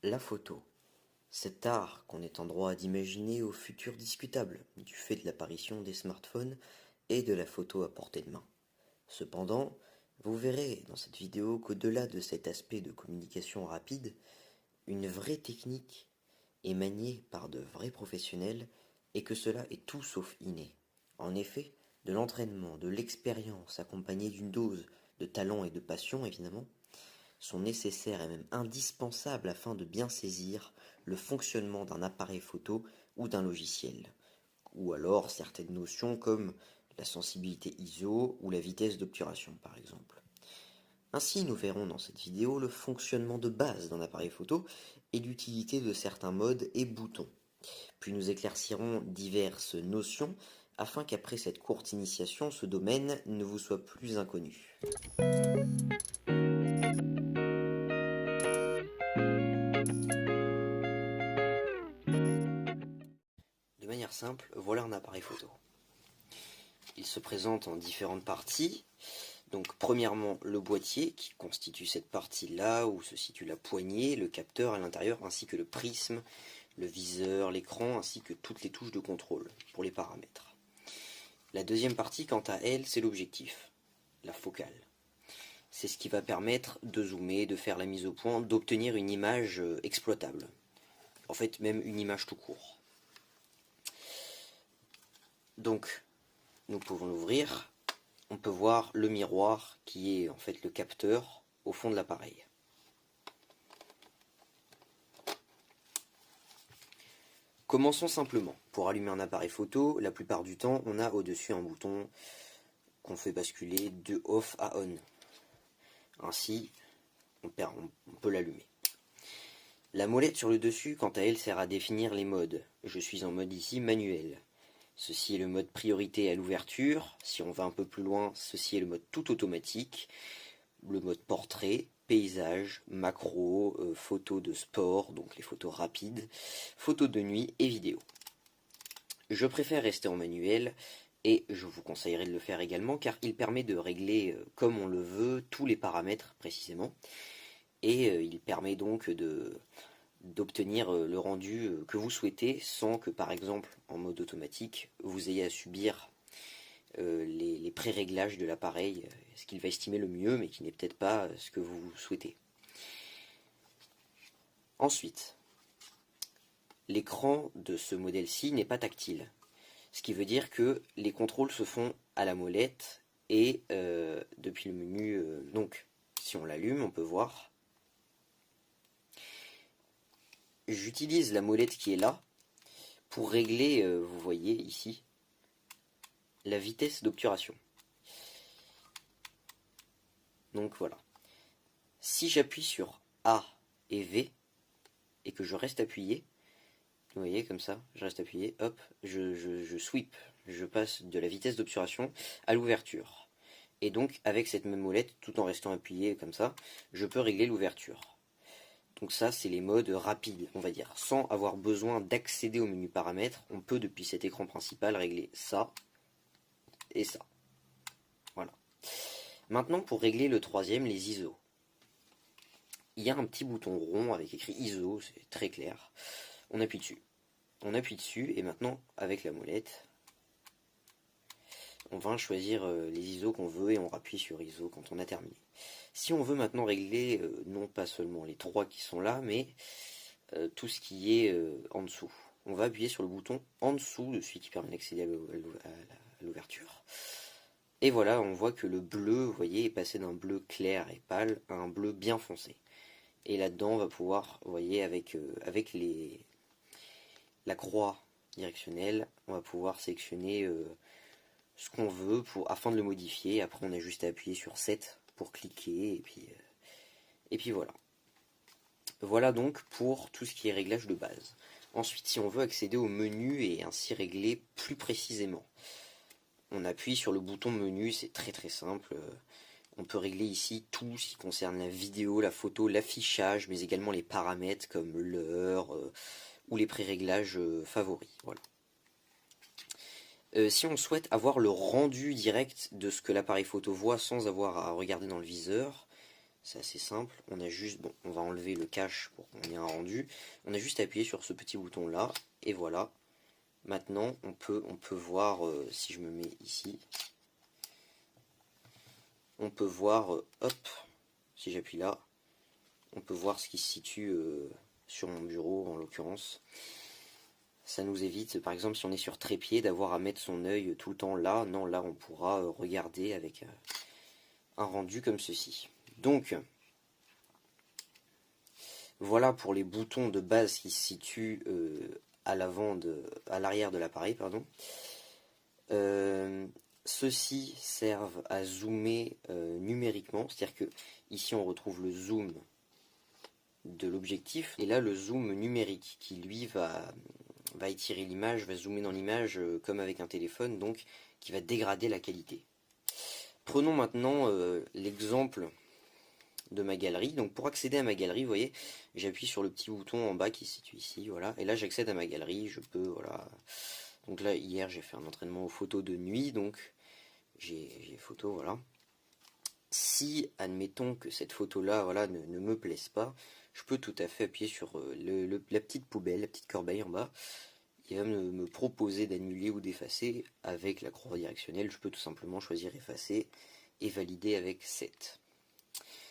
La photo, cet art qu'on est en droit d'imaginer au futur discutable, du fait de l'apparition des smartphones et de la photo à portée de main. Cependant, vous verrez dans cette vidéo qu'au-delà de cet aspect de communication rapide, une vraie technique est maniée par de vrais professionnels et que cela est tout sauf inné. En effet, de l'entraînement, de l'expérience accompagnée d'une dose de talent et de passion évidemment, sont nécessaires et même indispensables afin de bien saisir le fonctionnement d'un appareil photo ou d'un logiciel, ou alors certaines notions comme la sensibilité ISO ou la vitesse d'obturation par exemple. Ainsi, nous verrons dans cette vidéo le fonctionnement de base d'un appareil photo et l'utilité de certains modes et boutons. Puis nous éclaircirons diverses notions afin qu'après cette courte initiation, ce domaine ne vous soit plus inconnu. De manière simple, voilà un appareil photo. Il se présente en différentes parties. Donc premièrement le boîtier qui constitue cette partie-là où se situe la poignée, le capteur à l'intérieur ainsi que le prisme, le viseur, l'écran ainsi que toutes les touches de contrôle pour les paramètres. La deuxième partie quant à elle c'est l'objectif, la focale. C'est ce qui va permettre de zoomer, de faire la mise au point, d'obtenir une image exploitable. En fait même une image tout court. Donc nous pouvons l'ouvrir. On peut voir le miroir qui est en fait le capteur au fond de l'appareil. Commençons simplement. Pour allumer un appareil photo, la plupart du temps, on a au-dessus un bouton qu'on fait basculer de off à on. Ainsi, on peut l'allumer. La molette sur le dessus, quant à elle, sert à définir les modes. Je suis en mode ici manuel. Ceci est le mode priorité à l'ouverture. Si on va un peu plus loin, ceci est le mode tout automatique. Le mode portrait, paysage, macro, photos de sport, donc les photos rapides, photos de nuit et vidéo. Je préfère rester en manuel et je vous conseillerais de le faire également car il permet de régler comme on le veut tous les paramètres précisément et il permet donc d'obtenir le rendu que vous souhaitez sans que par exemple en mode automatique vous ayez à subir les pré-réglages de l'appareil, ce qu'il va estimer le mieux mais qui n'est peut-être pas ce que vous souhaitez. Ensuite, l'écran de ce modèle-ci n'est pas tactile, ce qui veut dire que les contrôles se font à la molette et depuis le menu, donc si on l'allume on peut voir. J'utilise la molette qui est là pour régler, vous voyez ici, la vitesse d'obturation. Donc voilà. Si j'appuie sur A et V et que je reste appuyé, vous voyez comme ça, je reste appuyé, hop, je sweep, je passe de la vitesse d'obturation à l'ouverture. Et donc avec cette même molette, tout en restant appuyé comme ça, je peux régler l'ouverture. Donc ça, c'est les modes rapides, on va dire. Sans avoir besoin d'accéder au menu paramètres, on peut depuis cet écran principal régler ça et ça. Voilà. Maintenant, pour régler le troisième, les ISO. Il y a un petit bouton rond avec écrit ISO, c'est très clair. On appuie dessus. On appuie dessus et maintenant, avec la molette, on va choisir les ISO qu'on veut et on appuie sur ISO quand on a terminé. Si on veut maintenant régler non pas seulement les trois qui sont là, mais tout ce qui est en dessous, on va appuyer sur le bouton en dessous de celui qui permet d'accéder à l'ouverture. Et voilà, on voit que le bleu, vous voyez, est passé d'un bleu clair et pâle à un bleu bien foncé. Et là-dedans, on va pouvoir, vous voyez, avec la croix directionnelle, on va pouvoir sélectionner ce qu'on veut afin de le modifier. Après, on a juste à appuyer sur 7 pour cliquer et puis voilà. Voilà donc pour tout ce qui est réglage de base. Ensuite, si on veut accéder au menu et ainsi régler plus précisément, on appuie sur le bouton menu, c'est très simple. On peut régler ici tout ce qui concerne la vidéo, la photo, l'affichage, mais également les paramètres comme l'heure ou les pré-réglages favoris. Voilà. Si on souhaite avoir le rendu direct de ce que l'appareil photo voit sans avoir à regarder dans le viseur, c'est assez simple. On a juste, bon, on va enlever le cache pour qu'on ait un rendu. On a juste à appuyer sur ce petit bouton là, et voilà. Maintenant on peut voir, si je me mets ici, on peut voir, hop, si j'appuie là, on peut voir ce qui se situe sur mon bureau en l'occurrence. Ça nous évite, par exemple, si on est sur trépied, d'avoir à mettre son œil tout le temps là. Non, là, on pourra regarder avec un rendu comme ceci. Donc, voilà pour les boutons de base qui se situent à l'arrière de l'appareil, pardon. Ceux-ci servent à zoomer numériquement, c'est-à-dire que ici on retrouve le zoom de l'objectif, et là le zoom numérique qui lui va étirer l'image, va zoomer dans l'image comme avec un téléphone, donc qui va dégrader la qualité. Prenons maintenant l'exemple de ma galerie. Donc pour accéder à ma galerie, vous voyez, j'appuie sur le petit bouton en bas qui se situe ici, voilà, et là j'accède à ma galerie, je peux, voilà. Donc là hier j'ai fait un entraînement aux photos de nuit, donc j'ai photo, voilà. Si, admettons que cette photo-là, voilà, ne me plaise pas, je peux tout à fait appuyer sur la petite poubelle, la petite corbeille en bas. Il va me proposer d'annuler ou d'effacer avec la croix directionnelle. Je peux tout simplement choisir effacer et valider avec 7.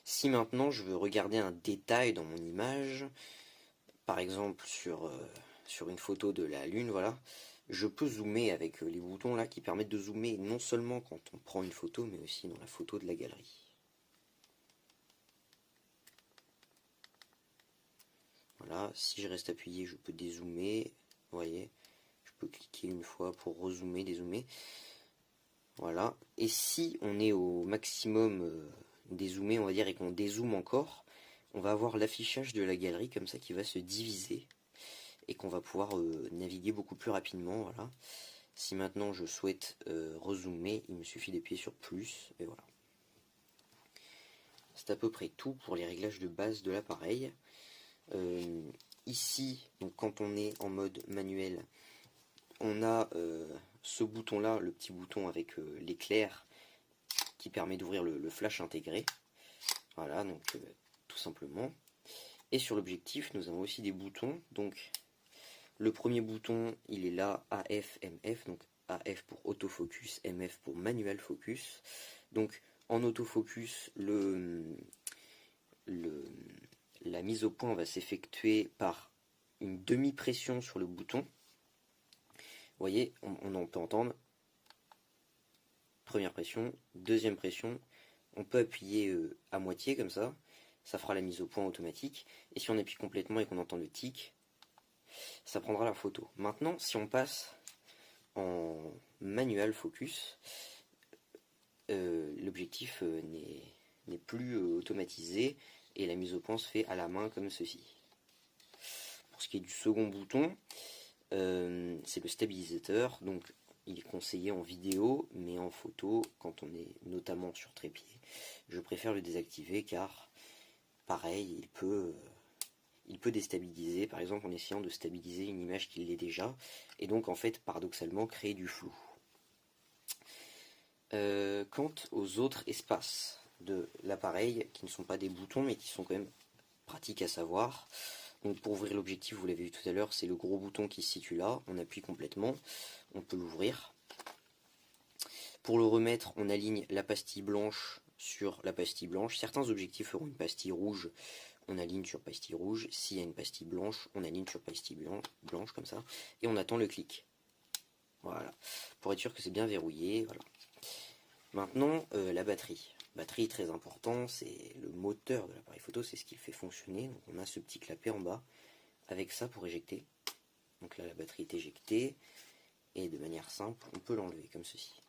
Si maintenant je veux regarder un détail dans mon image, par exemple sur une photo de la lune, voilà, je peux zoomer avec les boutons là qui permettent de zoomer non seulement quand on prend une photo, mais aussi dans la photo de la galerie. Voilà, si je reste appuyé, je peux dézoomer, vous voyez, je peux cliquer une fois pour rezoomer, dézoomer. Voilà, et si on est au maximum dézoomé, on va dire, et qu'on dézoome encore, on va avoir l'affichage de la galerie comme ça qui va se diviser et qu'on va pouvoir naviguer beaucoup plus rapidement. Voilà. Si maintenant je souhaite rezoomer, il me suffit d'appuyer sur plus, et voilà. C'est à peu près tout pour les réglages de base de l'appareil. Ici, donc quand on est en mode manuel, on a ce bouton là, le petit bouton avec l'éclair qui permet d'ouvrir le flash intégré. Voilà, donc tout simplement. Et sur l'objectif, nous avons aussi des boutons. Donc le premier bouton, il est là, AF, MF. Donc AF pour autofocus, MF pour manual focus. Donc en autofocus, la mise au point va s'effectuer par une demi-pression sur le bouton. Vous voyez, on en peut entendre. Première pression, deuxième pression. On peut appuyer à moitié comme ça. Ça fera la mise au point automatique. Et si on appuie complètement et qu'on entend le tic, ça prendra la photo. Maintenant, si on passe en manual focus, l'objectif n'est plus automatisé et la mise au point se fait à la main comme ceci. Pour ce qui est du second bouton, c'est le stabilisateur, donc il est conseillé en vidéo, mais en photo, quand on est notamment sur trépied, je préfère le désactiver car, pareil, il peut déstabiliser, par exemple en essayant de stabiliser une image qui l'est déjà, et donc en fait, paradoxalement, créer du flou. Quant aux autres espaces de l'appareil, qui ne sont pas des boutons, mais qui sont quand même pratiques à savoir, donc pour ouvrir l'objectif, vous l'avez vu tout à l'heure, c'est le gros bouton qui se situe là, on appuie complètement, on peut l'ouvrir. Pour le remettre, on aligne la pastille blanche sur la pastille blanche. Certains objectifs feront une pastille rouge, on aligne sur pastille rouge. S'il y a une pastille blanche, on aligne sur pastille blanche comme ça, et on attend le clic. Voilà, pour être sûr que c'est bien verrouillé. Voilà. Maintenant, la batterie. Batterie très important, c'est le moteur de l'appareil photo, c'est ce qui le fait fonctionner. Donc on a ce petit clapet en bas, avec ça pour éjecter. Donc là la batterie est éjectée, et de manière simple, on peut l'enlever comme ceci.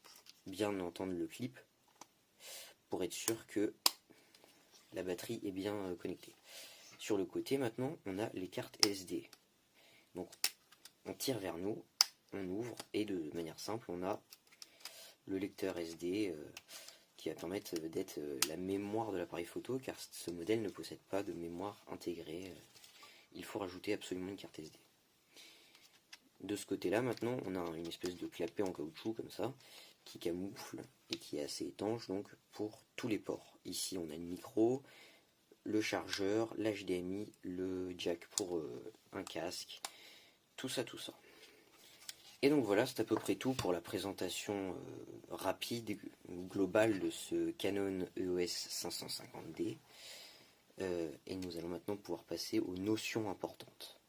Bien entendre le clip, pour être sûr que la batterie est bien connectée. Sur le côté maintenant, on a les cartes SD. Donc on tire vers nous, on ouvre, et de manière simple, on a le lecteur SD qui va permettre d'être la mémoire de l'appareil photo, car ce modèle ne possède pas de mémoire intégrée. Il faut rajouter absolument une carte SD. De ce côté-là, maintenant, on a une espèce de clapet en caoutchouc comme ça, qui camoufle et qui est assez étanche donc pour tous les ports. Ici, on a le micro, le chargeur, l'HDMI, le jack pour un casque, tout ça, tout ça. Et donc voilà, c'est à peu près tout pour la présentation rapide, globale de ce Canon EOS 550D. Et nous allons maintenant pouvoir passer aux notions importantes.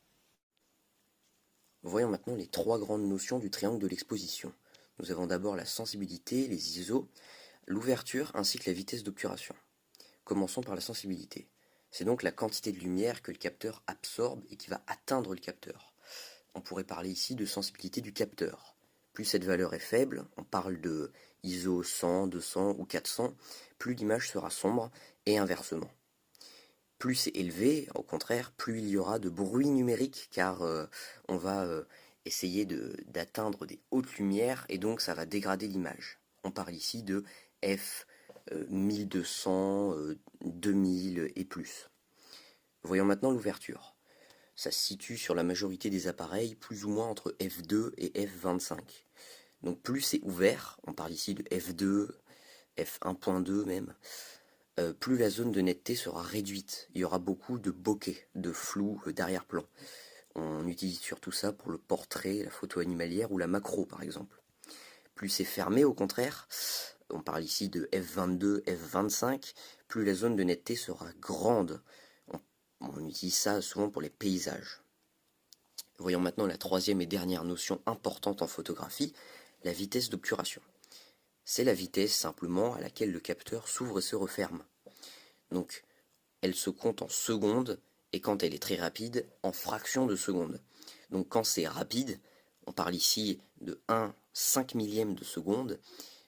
Voyons maintenant les trois grandes notions du triangle de l'exposition. Nous avons d'abord la sensibilité, les ISO, l'ouverture ainsi que la vitesse d'obturation. Commençons par la sensibilité. C'est donc la quantité de lumière que le capteur absorbe et qui va atteindre le capteur. On pourrait parler ici de sensibilité du capteur. Plus cette valeur est faible, on parle de ISO 100, 200 ou 400, plus l'image sera sombre et inversement. Plus c'est élevé, au contraire, plus il y aura de bruit numérique car on va essayer d'atteindre des hautes lumières et donc ça va dégrader l'image. On parle ici de f 1200, 2000 et plus. Voyons maintenant l'ouverture. Ça se situe sur la majorité des appareils, plus ou moins entre f2 et f25. Donc plus c'est ouvert, on parle ici de f2, f1.2 même, plus la zone de netteté sera réduite. Il y aura beaucoup de bokeh, de flou d'arrière-plan. On utilise surtout ça pour le portrait, la photo animalière ou la macro par exemple. Plus c'est fermé au contraire, on parle ici de f22, f25, plus la zone de netteté sera grande. On utilise ça souvent pour les paysages. Voyons maintenant la troisième et dernière notion importante en photographie, la vitesse d'obturation. C'est la vitesse simplement à laquelle le capteur s'ouvre et se referme. Donc elle se compte en secondes et quand elle est très rapide, en fractions de secondes. Donc quand c'est rapide, on parle ici de 1/5 millième de seconde,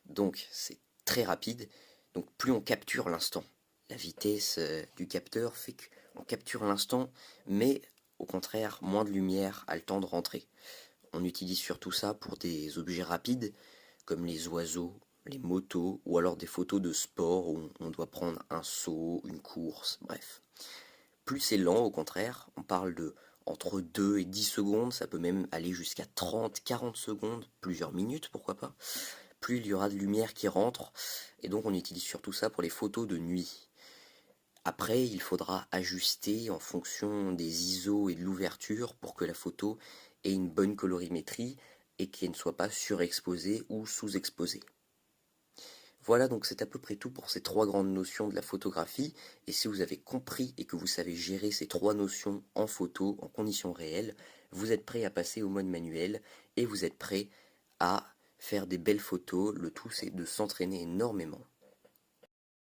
donc c'est très rapide, donc plus on capture l'instant. La vitesse du capteur fait qu'on capture l'instant, mais au contraire, moins de lumière a le temps de rentrer. On utilise surtout ça pour des objets rapides, comme les oiseaux, les motos, ou alors des photos de sport où on doit prendre un saut, une course, bref. Plus c'est lent, au contraire, on parle de entre 2 et 10 secondes, ça peut même aller jusqu'à 30, 40 secondes, plusieurs minutes, pourquoi pas. Plus il y aura de lumière qui rentre, et donc on utilise surtout ça pour les photos de nuit. Après, il faudra ajuster en fonction des ISO et de l'ouverture pour que la photo ait une bonne colorimétrie et qu'elle ne soit pas surexposée ou sous-exposée. Voilà, donc c'est à peu près tout pour ces trois grandes notions de la photographie, et si vous avez compris et que vous savez gérer ces trois notions en photo, en conditions réelles, vous êtes prêt à passer au mode manuel, et vous êtes prêt à faire des belles photos. Le tout c'est de s'entraîner énormément.